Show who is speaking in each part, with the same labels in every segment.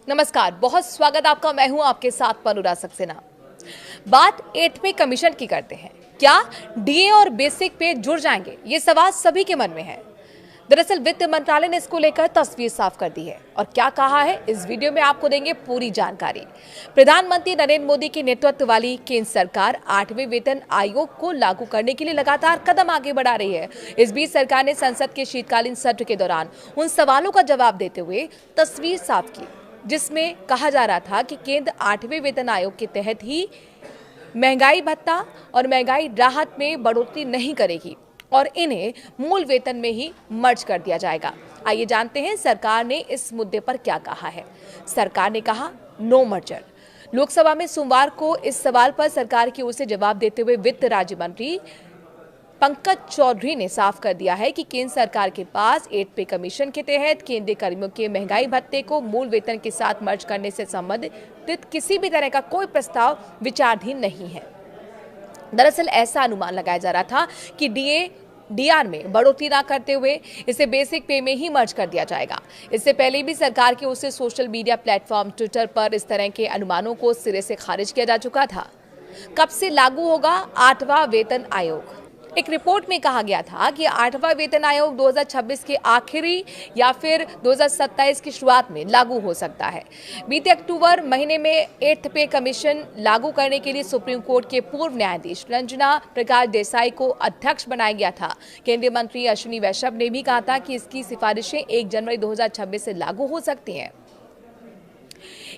Speaker 1: नमस्कार, बहुत स्वागत आपका। मैं हूं आपके साथ अनुराग सक्सेना। बात 8 पे कमीशन की करते हैं। क्या डीए और बेसिक पे जुड़ जाएंगे? ये सवाल सभी के मन में है। दरअसल वित्त मंत्रालय ने इसको लेकर तस्वीर साफ कर दी है और क्या कहा है, इस वीडियो में आपको देंगे पूरी जानकारी। प्रधानमंत्री नरेंद्र मोदी के नेतृत्व वाली केंद्र सरकार 8वें वेतन आयोग को लागू करने के लिए लगातार कदम आगे बढ़ा रही है। इस बीच सरकार ने संसद के शीतकालीन सत्र के दौरान उन सवालों का जवाब देते हुए तस्वीर साफ की, जिसमें कहा जा रहा था कि केंद्र 8वें वेतन आयोग के तहत ही महंगाई भत्ता और महंगाई राहत में बढ़ोतरी नहीं करेगी और इन्हें मूल वेतन में ही मर्ज कर दिया जाएगा। आइए जानते हैं सरकार ने इस मुद्दे पर क्या कहा है। सरकार ने कहा नो मर्जर। लोकसभा में सोमवार को इस सवाल पर सरकार की ओर से जवाब देते हुए वित्त राज्य मंत्री पंकज चौधरी ने साफ कर दिया है कि केंद्र सरकार के पास 8 पे कमीशन के तहत केंद्रीय कर्मियों के महंगाई भत्ते को मूल वेतन के साथ मर्ज करने से संबंधित किसी भी तरह का कोई प्रस्ताव विचाराधीन नहीं है। दरअसल ऐसा अनुमान लगाया जा रहा था कि डीआर में बढ़ोतरी ना करते हुए इसे बेसिक पे में ही मर्ज कर दिया जाएगा। इससे पहले भी सरकार की ओर से सोशल मीडिया प्लेटफॉर्म ट्विटर पर इस तरह के अनुमानों को सिरे से खारिज किया जा चुका था। कब से लागू होगा 8वां वेतन आयोग? एक रिपोर्ट में कहा गया था कि 8वां वेतन आयोग 2026 के आखिरी या फिर 2027 की शुरुआत में लागू हो सकता है। बीते अक्टूबर महीने में 8th पे कमीशन लागू करने के लिए सुप्रीम कोर्ट के पूर्व न्यायाधीश रंजना प्रकाश देसाई को अध्यक्ष बनाया गया था। केंद्रीय मंत्री अश्विनी वैष्णव ने भी कहा था कि इसकी सिफारिशें 1 जनवरी 2026 से लागू हो सकती हैं।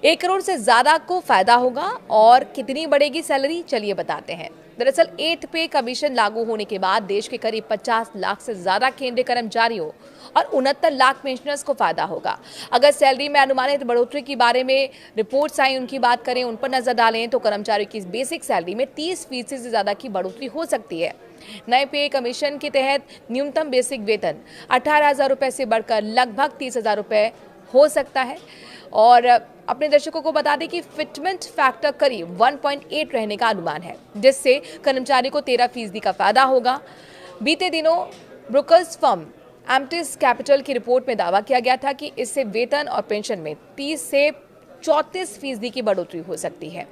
Speaker 1: 1 करोड़ से ज्यादा को फायदा होगा और कितनी बढ़ेगी सैलरी, चलिए बताते हैं। दरअसल 8 पे कमीशन लागू होने के बाद देश के करीब 50 लाख से ज्यादा केंद्रीय कर्मचारियों और 69 लाख पेंशनर्स को फायदा होगा। अगर सैलरी में अनुमानित बढ़ोतरी के बारे में रिपोर्ट्स आई, उनकी बात करें, उन पर नजर डालें तो कर्मचारियों की बेसिक सैलरी में 30% से ज्यादा की बढ़ोतरी हो सकती है। नए पे कमीशन के तहत न्यूनतम बेसिक वेतन 18,000 रुपए से बढ़कर लगभग 30,000 रुपए हो सकता है। और अपने दर्शकों को बता दें कि फिटमेंट फैक्टर करीब 1.8 रहने का अनुमान है, जिससे कर्मचारी को 13% का फायदा होगा। बीते दिनों ब्रोकर्स फर्म एम्प्टिस कैपिटल की रिपोर्ट में दावा किया गया था कि इससे वेतन और पेंशन में 30 से 34% की बढ़ोतरी हो सकती है।